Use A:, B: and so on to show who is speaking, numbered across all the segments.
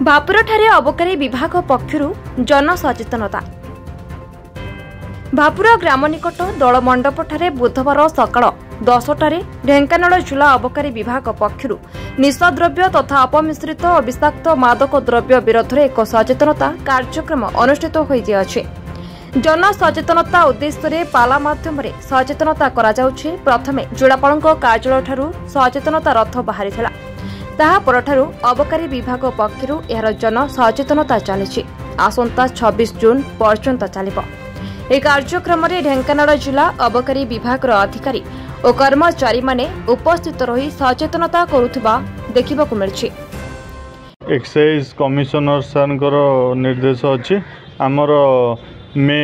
A: भापुरठारे अबकारी विभाग पक्षरु जन सचेतनता। भापुर ग्राम निकट दल मंडपठारे बुधवार सकाळ 10टारे ढेंकानाल जिला अबकारी विभाग पक्षरु निशाद्रव्य तथा अपमिश्रित विषाक्त मादक द्रव्य विरोध में एक सचेतनता कार्यक्रम अनुष्ठित होइछि। जन सचेतनता उद्देश्य पाला माध्यम सचेतनता करा जाउछि। प्रथमे जिलापाल कार्यालय ठारू सचेतनता रथ बाहरी ताहापरठारू अबकारी विभाग पक्षरु एहार जन सचेतनता चली आसंता 26 जून पर्यंत चलिब। ए कार्यक्रम में ढेंकानाल जिला अबकारी विभाग अधिकारी और कर्मचारी माने उपस्थित रही सचेतनता करुथिबा देखिबाकु मिलछि।
B: एक्साइज कमिशनर सर निर्देश अछि आमर मे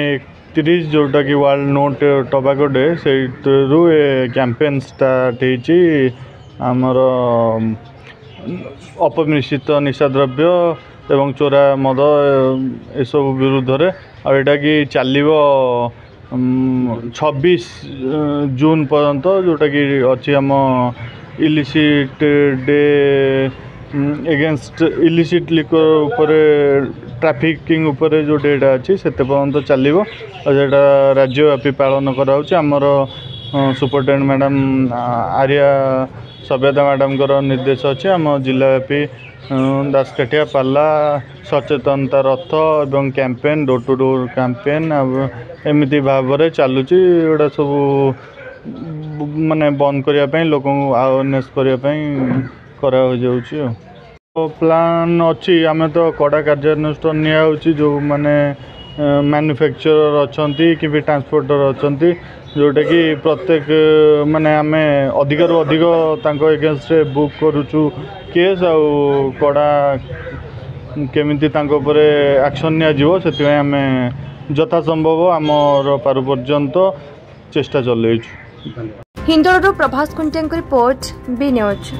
B: 30 जोटा कि वर्ल्ड नोट टोबैको डे से कैंपेन स्टार्ट होइछि। आमर अपमिश्रित निशाद्रव्य एवं चोरा मद एसबू विरुद्ध रे आटा कि चलो 26 जून पर्यंत जोटा कि अच्छी आम illicit day against illicit liquor उपरे ट्रैफिकिंग उपरे जो डेटा अच्छी से पर्यंत चलो जेटा राज्यव्यापी पालन कराऊँ। आमर सुपरिटेडेंट मैडम आर्या सभ्यता मैडम निर्देश अच्छे आम जिलाव्यापी दासकाठिया पाला सचेतनता रथ एवं campaign door to door campaign एमती भाव में चलुची। एटा सब माने बंद करने लोक अवेयरनेस करने प्लान अच्छी आम तो कड़ा कार्यानुष्ठान निया जो माने मैन्युफैक्चरर अच्छा कि ट्रांसपोर्टर अच्छा जोटा कि प्रत्येक माने आम अधिकरू अधिक एगेंस्ट बुक करुचु केस आ कड़ा केमिति एक्शन निया आम यथा संभव आमर पार पर्यंत चेष्टा चलैछु।
A: हिंदोलरू प्रभास कुंटिया रिपोर्ट बी न्यूज।